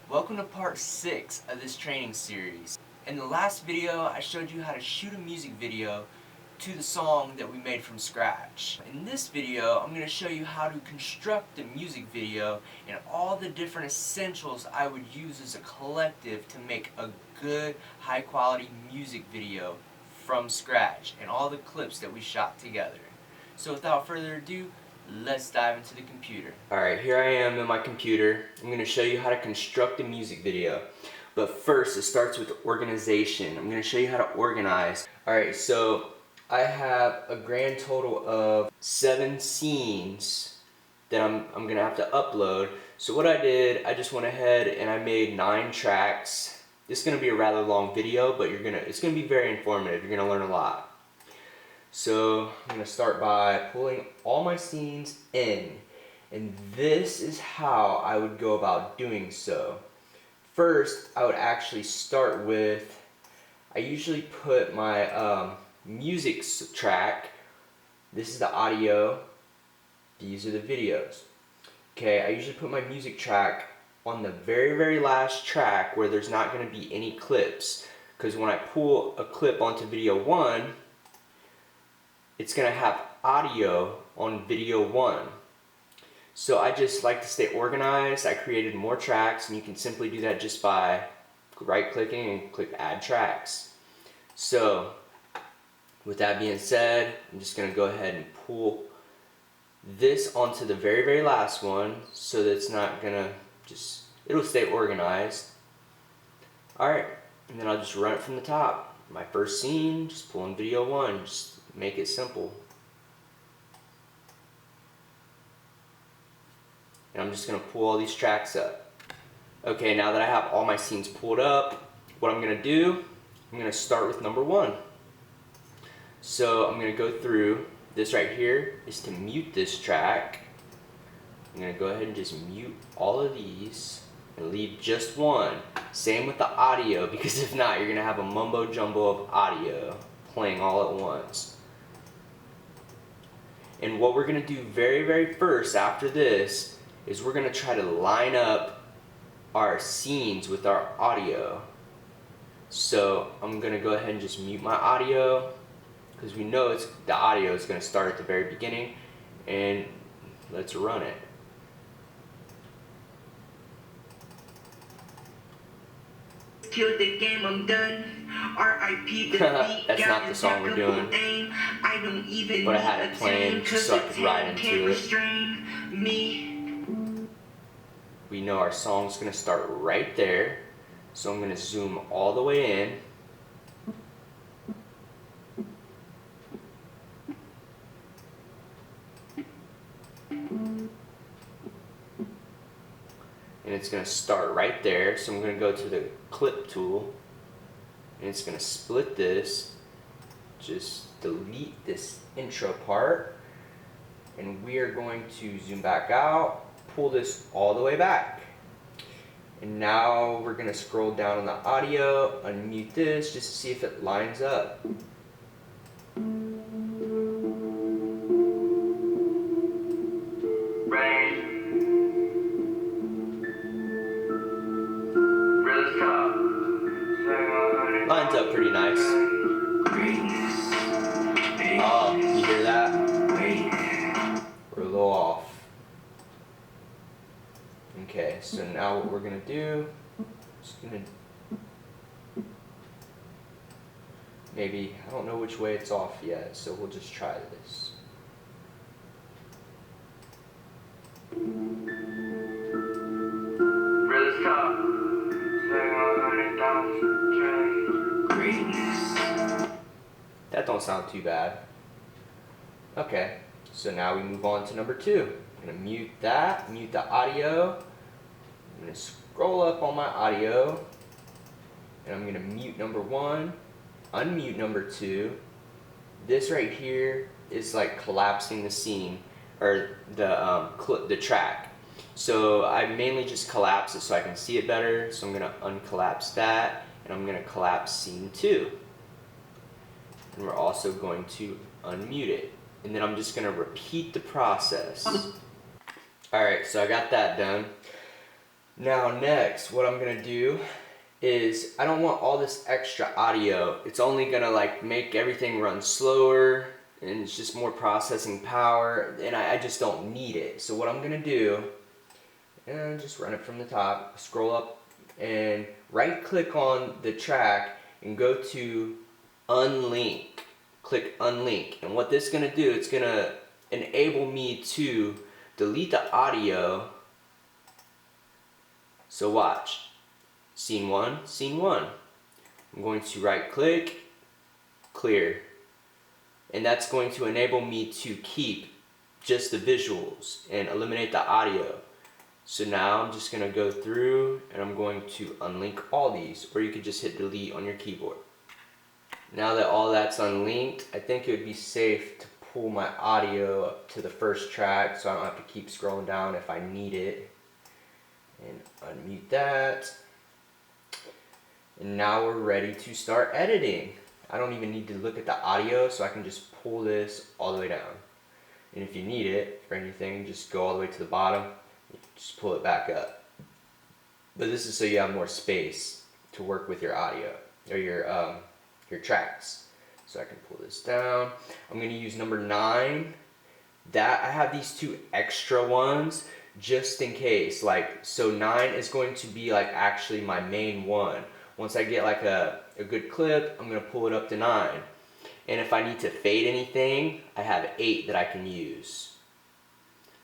Welcome to part 6 of this training series. In the last video, I showed you how to shoot a music video to the song that we made from scratch. In this video, I'm going to show you how to construct a music video and all the different essentials I would use as a collective to make a good, high quality music video from scratch and all the clips that we shot together. So without further ado, let's dive into the computer. Alright, here I am in my computer. I'm going to show you how to construct a music video. But first, it starts with organization. I'm going to show you how to organize. Alright, so I have a grand total of 7 scenes that I'm going to have to upload. So what I did, I just went ahead and I made 9 tracks. This is going to be a rather long video, but it's going to be very informative. You're going to learn a lot. So I'm going to start by pulling all my scenes in, and this is how I would go about doing so. First, I would actually start with, I usually put my music track, this is the audio, these are the videos. Okay, I usually put my music track on the very last track where there's not going to be any clips, because when I pull a clip onto video 1, it's going to have audio on video 1. So I just like to stay organized. I created more tracks, and you can simply do that just by right clicking and click add tracks. So with that being said, I'm just going to go ahead and pull this onto the very last one so that it's not going to it'll stay organized. Alright, and then I'll just run it from the top. My first scene, just pull in video 1. Just make it simple. And I'm just going to pull all these tracks up. Okay, now that I have all my scenes pulled up, what I'm going to do, I'm going to start with number 1. So I'm going to go through, this right here is to mute this track. I'm going to go ahead and just mute all of these and leave just one. Same with the audio, because if not, you're going to have a mumbo jumbo of audio playing all at once. And what we're going to do very first after this is we're going to try to line up our scenes with our audio. So I'm going to go ahead and just mute my audio, because we know the audio is going to start at the very beginning, and let's run it. Kill the game, I'm done. R.I.P. the beat. That's not the song we're doing. I don't even but I had it playing just so I could ride into it. We know our song's going to start right there, so I'm going to zoom all the way in. And it's going to start right there, so I'm going to go to the clip tool, and it's going to split this, just delete this intro part, and we are going to zoom back out, pull this all the way back. And now we're going to scroll down on the audio, unmute this just to see if it lines up. Lines up pretty nice. Oh, you hear that? We're a little off. Okay, so now what we're gonna do, maybe, I don't know which way it's off yet, so we'll just try this. Really tough. That don't sound too bad. Okay, so now we move on to number 2. I'm going to mute that, mute the audio. I'm going to scroll up on my audio, and I'm going to mute number 1, unmute number 2. This right here is like collapsing the scene, or the track. So I mainly just collapse it so I can see it better. So I'm going to uncollapse that, and I'm going to collapse scene 2. And we're also going to unmute it. And then I'm just going to repeat the process. Alright, so I got that done. Now next, what I'm gonna do is, I don't want all this extra audio. It's only gonna like make everything run slower, and it's just more processing power, and I just don't need it. So what I'm gonna do, and just run it from the top, scroll up, and right click on the track and go to unlink. Click unlink, and what this is gonna do, it's gonna enable me to delete the audio. So watch. Scene 1, scene 1. I'm going to right click, clear. And that's going to enable me to keep just the visuals and eliminate the audio. So now I'm just gonna go through and I'm going to unlink all these, or you could just hit delete on your keyboard. Now that all that's unlinked, I think it would be safe to pull my audio up to the first track so I don't have to keep scrolling down if I need it. And unmute that. And now we're ready to start editing. I don't even need to look at the audio, so I can just pull this all the way down. And if you need it for anything, just go all the way to the bottom, just pull it back up. But this is so you have more space to work with your audio, or your tracks. So I can pull this down. I'm gonna use number 9. That I have these 2 extra ones just in case. Like, so 9 is going to be like actually my main one. Once I get like a good clip, I'm gonna pull it up to 9. And if I need to fade anything, I have 8 that I can use.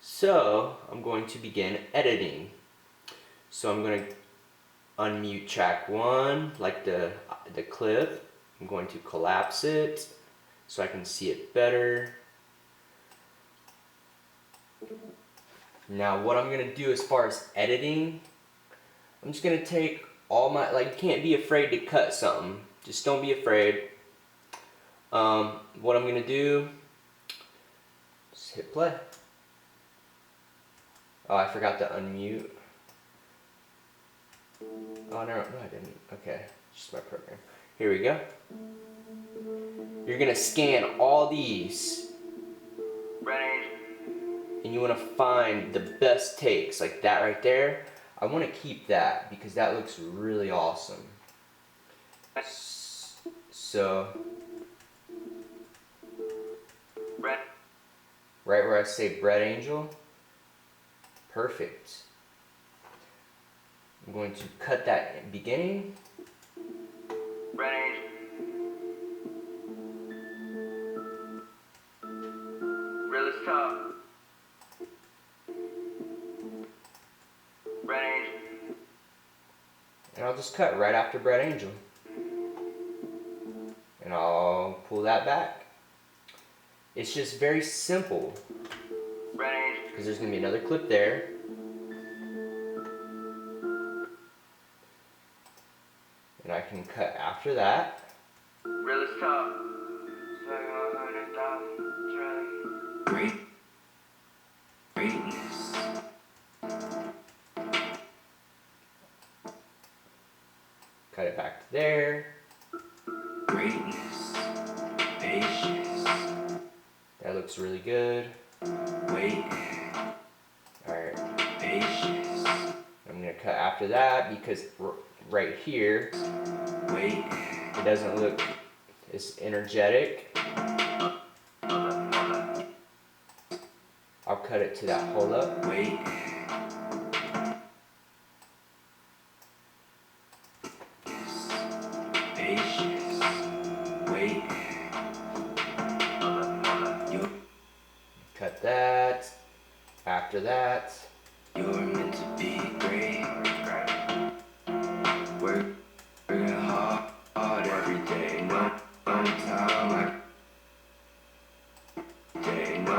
So I'm going to begin editing. So I'm gonna unmute track 1, like the clip. I'm going to collapse it so I can see it better. Now what I'm gonna do as far as editing, I'm just gonna take all my, like, you can't be afraid to cut something. Just don't be afraid. What I'm gonna do, just hit play. Oh, I forgot to unmute. Oh, no, I didn't. Okay, just my program. Here we go. You're gonna scan all these. And you wanna find the best takes, like that right there. I wanna keep that because that looks really awesome. So, right where I say Bread Angel, perfect. I'm going to cut that in beginning. Bread Angel. Real as tough. Bread Angel. And I'll just cut right after Bread Angel. And I'll pull that back. It's just very simple. Because there's going to be another clip there. And I can cut after that. Real as tough. Greatness. Cut it back to there. Greatness. Patience. That looks really good. Wait. Alright. Patience. I'm going to cut after that because right here, wait, it doesn't look as energetic. I'll cut it to that hold up. Wait. Patience. Wait. Cut that. After that, you're meant to be great. Working hard every day. No time like day. No.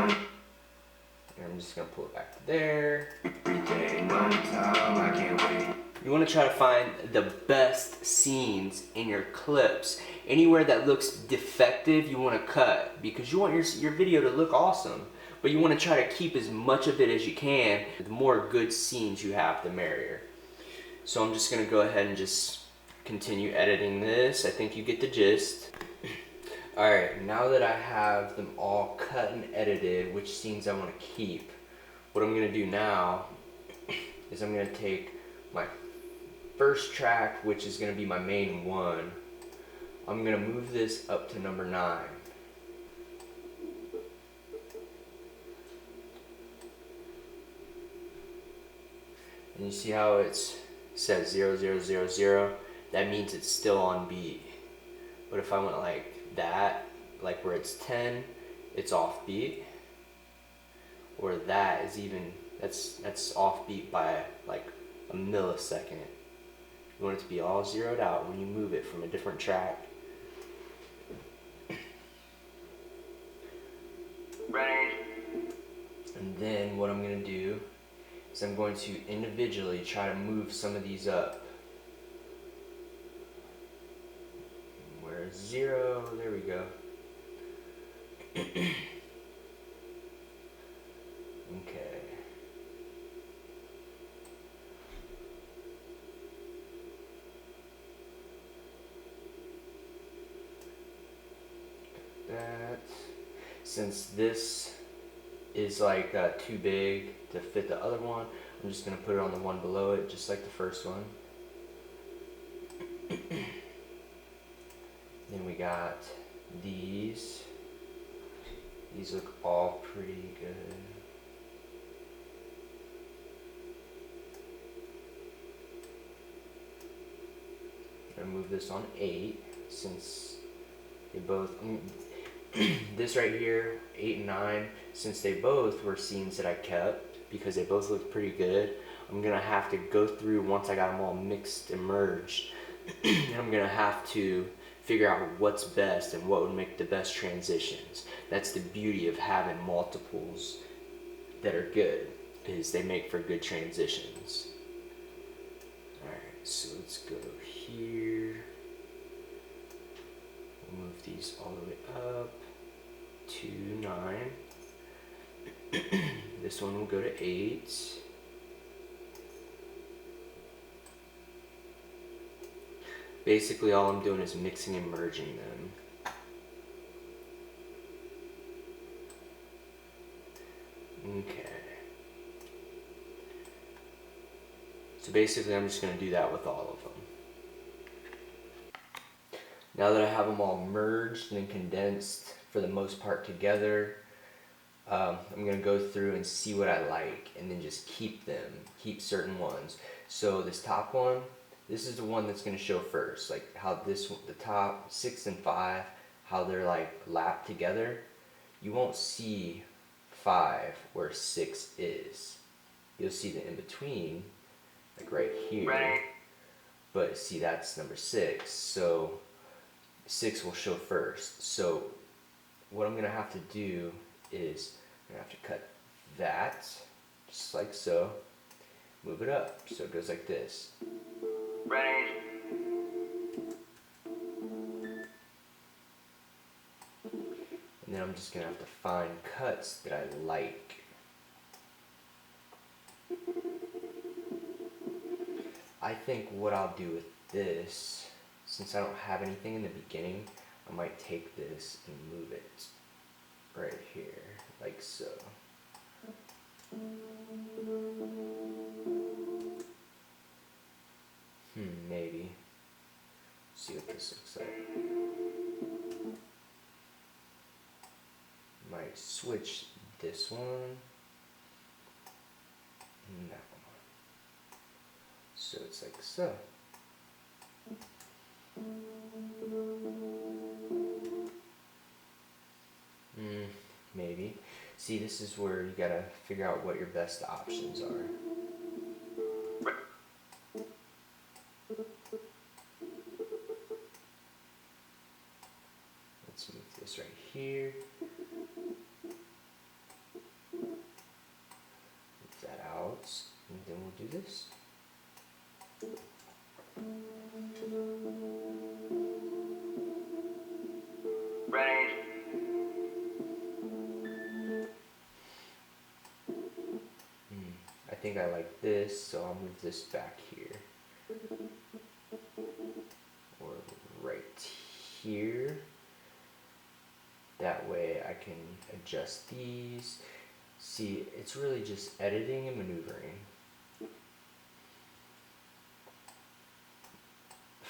And I'm just gonna pull it back to there. Every day. No time. I can't wait. You want to try to find the best scenes in your clips. Anywhere that looks defective, you want to cut because you want your video to look awesome. But you want to try to keep as much of it as you can. The more good scenes you have, the merrier. So I'm just going to go ahead and just continue editing this. I think you get the gist. Alright, now that I have them all cut and edited, which scenes I want to keep, what I'm going to do now is I'm going to take my first track, which is going to be my main one, I'm going to move this up to number 9. And you see how it says 0, 0, 0, 0? That means it's still on beat. But if I went like that, like where it's 10, it's off beat. Or that is even, that's off beat by like a millisecond. You want it to be all zeroed out when you move it from a different track. Ready. And then what I'm going to do is I'm going to individually try to move some of these up. Where's 0? There we go. Okay. That. Since this is like too big to fit the other one, I'm just going to put it on the one below it, just like the first one. Then we got these. These look all pretty good. I'm going to move this on 8 since they both, this right here, 8 and 9, since they both were scenes that I kept because they both look pretty good, I'm going to have to go through once I got them all mixed and merged, and I'm going to have to figure out what's best and what would make the best transitions. That's the beauty of having multiples that are good, is they make for good transitions. Alright, so let's go here. We'll move these all the way up to 9. This one will go to 8. Basically all I'm doing is mixing and merging them. Okay. So basically I'm just going to do that with all of them. Now that I have them all merged and condensed for the most part together, I'm going to go through and see what I like and then just keep certain ones. So this top one, this is the one that's going to show first, like how this, the top 6 and 5, how they're like lapped together. You won't see 5 where 6 is. You'll see the in between, like right here. Ready. But see, that's number 6, so 6 will show first. So what I'm going to have to do is I'm going to have to cut that, just like so, move it up, so it goes like this. Ready. And then I'm just going to have to find cuts that I like. I think what I'll do with this, since I don't have anything in the beginning, I might take this and move it right here, like so. Maybe. See what this looks like. Might switch this one and that one. So it's like so. Maybe. See, this is where you gotta figure out what your best options are. Let's move this right here. Move that out, and then we'll do this. Ready. I think I like this, so I'll move this back here. Or right here. That way I can adjust these. See, it's really just editing and maneuvering.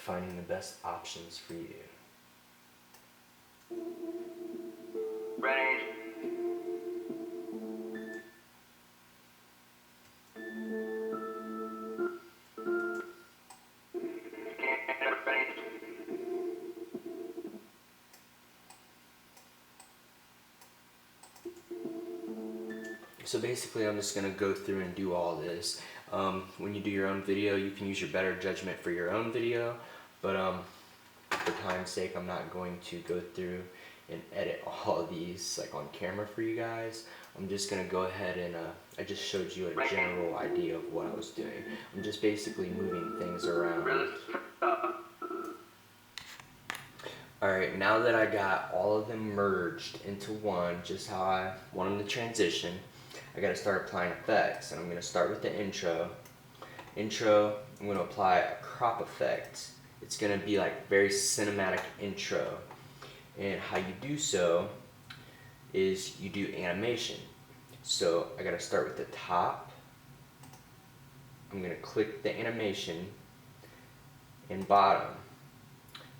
finding the best options for you. Ready. So basically I'm just going to go through and do all this. When you do your own video, you can use your better judgment for your own video, but for time's sake I'm not going to go through and edit all of these like on camera for you guys. I'm just going to go ahead and I just showed you a general idea of what I was doing. I'm just basically moving things around. Alright, now that I got all of them merged into one, just how I want them to transition, I gotta start applying effects. And I'm gonna start with the intro. Intro, I'm gonna apply a crop effect. It's gonna be like very cinematic intro. And how you do so is you do animation. So I gotta start with the top. I'm gonna click the animation and bottom.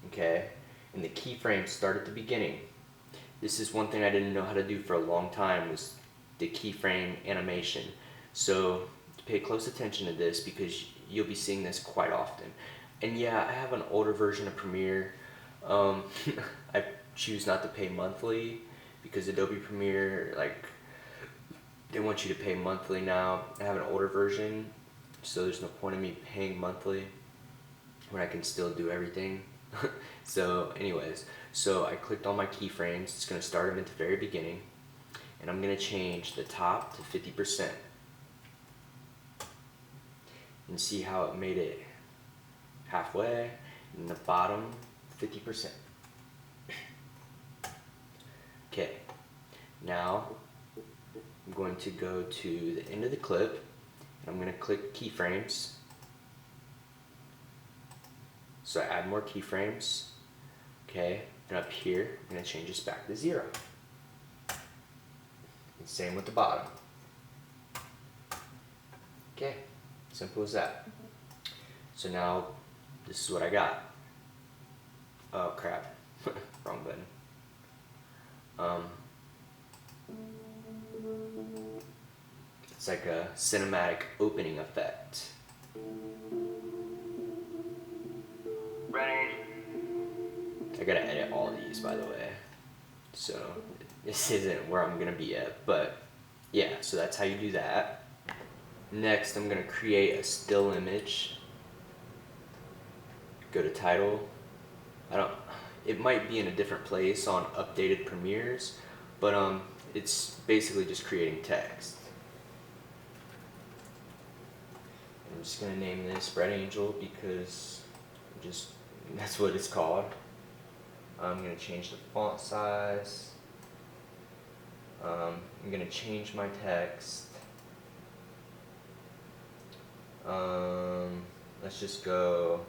Okay? And the keyframes start at the beginning. This is one thing I didn't know how to do for a long time, was the keyframe animation. So pay close attention to this because you'll be seeing this quite often. And yeah, I have an older version of Premiere. I choose not to pay monthly because Adobe Premiere, like, they want you to pay monthly now. I have an older version, so there's no point in me paying monthly when I can still do everything. So anyways, so I clicked on my keyframes. It's going to start them at the very beginning, and I'm going to change the top to 50% and see how it made it halfway, and the bottom 50%. Okay, now I'm going to go to the end of the clip, and I'm going to click keyframes. So I add more keyframes, okay, and up here, I'm going to change this back to 0. And same with the bottom. Okay, simple as that. So now, this is what I got. Oh crap, wrong button. It's like a cinematic opening effect. Ready. I gotta edit all of these, by the way, so this isn't where I'm gonna be at, but yeah, so that's how you do that. Next, I'm gonna create a still image. Go to title. It might be in a different place on updated Premieres, but it's basically just creating text. I'm just gonna name this Red Angel because that's what it's called. I'm going to change the font size. I'm going to change my text. Let's just go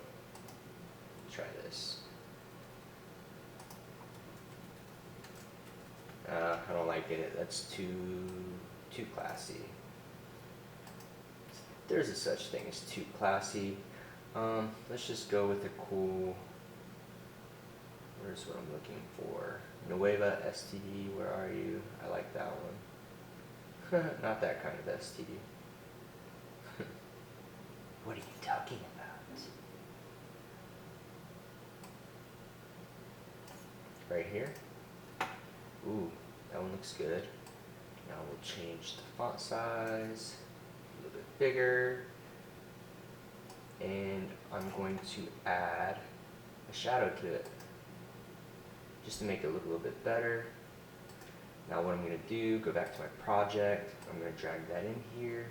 try this. I don't like it. That's too classy. There's a such thing as too classy. Let's just go with a cool. Where's what I'm looking for? Nueva STD, where are you? I like that one. Not that kind of STD. What are you talking about? Right here? Ooh, that one looks good. Now we'll change the font size a little bit bigger. And I'm going to add a shadow to it, just to make it look a little bit better. Now what I'm going to do, go back to my project, I'm going to drag that in here,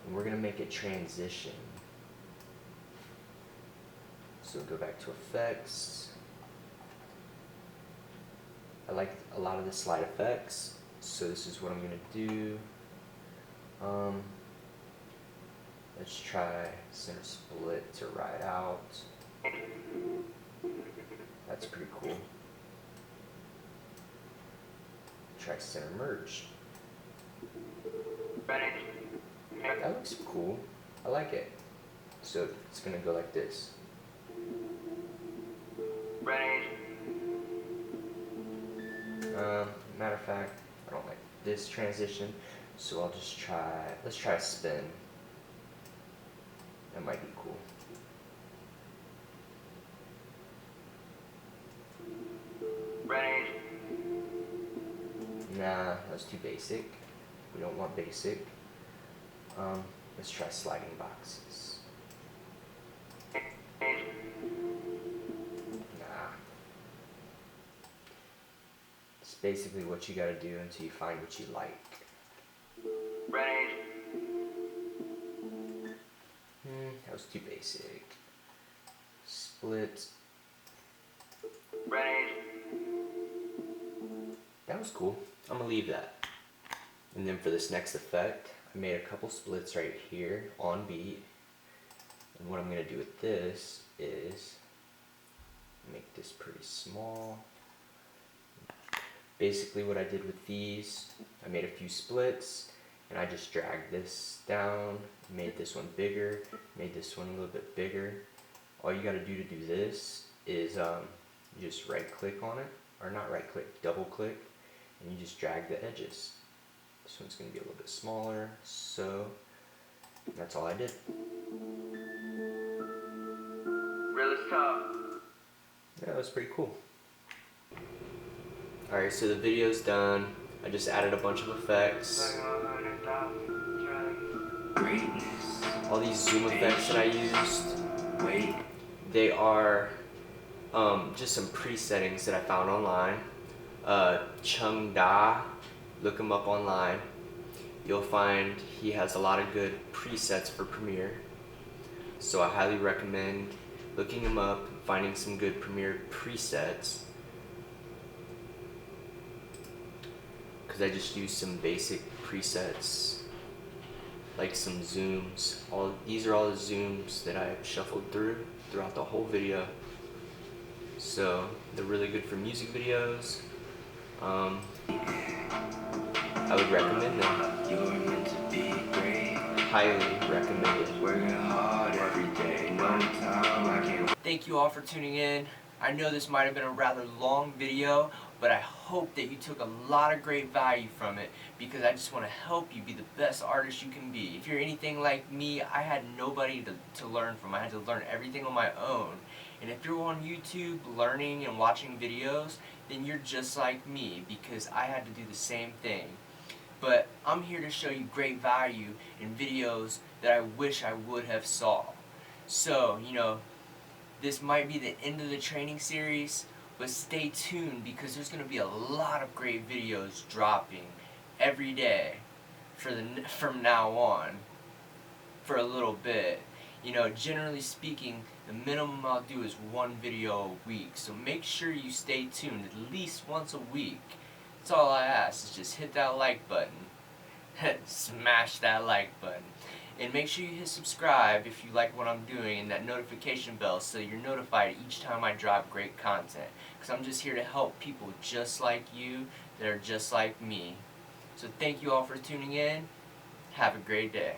and we're going to make it transition. So go back to effects. I like a lot of the slide effects, so this is what I'm going to do. Let's try center split to ride out. That's pretty cool. Try center merge. That looks cool. I like it. So it's gonna go like this. Ready. Matter of fact, I don't like this transition, so I'll just try, let's try a spin. That might be cool. Ready. Nah, that's too basic. We don't want basic. Let's try sliding boxes. Nah. It's basically what you gotta do until you find what you like. Ready. That was too basic. Split. Ready. That was cool. I'm gonna leave that. And then for this next effect, I made a couple splits right here on beat. And what I'm gonna do with this is make this pretty small. Basically what I did with these, I made a few splits and I just dragged this down, made this one bigger, made this one a little bit bigger. All you gotta do to do this is you just right click on it, or not right click, double click, and you just drag the edges. This one's gonna be a little bit smaller, so that's all I did. Real as tough. Yeah, that was pretty cool. Alright, so the video's done. I just added a bunch of effects. Greatness. All these zoom effects that I used, Wait. they are just some presettings that I found online. Chung Da, look him up online. You'll find he has a lot of good presets for Premiere. So I highly recommend looking him up, finding some good Premiere presets. Because I just used some basic presets, like some zooms. These are all the zooms that I shuffled throughout the whole video. So they're really good for music videos. I would recommend them. You're meant to be great. Highly recommended. Working hard every day. No time I can't. Thank you all for tuning in. I know this might have been a rather long video, but I hope that you took a lot of great value from it, because I just want to help you be the best artist you can be. If you're anything like me, I had nobody to learn from. I had to learn everything on my own. And if you're on YouTube learning and watching videos, then you're just like me, because I had to do the same thing. But I'm here to show you great value in videos that I wish I would have saw. So, this might be the end of the training series, but stay tuned, because there's going to be a lot of great videos dropping every day from now on for a little bit. Generally speaking, the minimum I'll do is one video a week, so make sure you stay tuned at least once a week. That's all I ask, is just hit that like button. Smash that like button. And make sure you hit subscribe if you like what I'm doing, and that notification bell so you're notified each time I drop great content. Because I'm just here to help people just like you that are just like me. So thank you all for tuning in. Have a great day.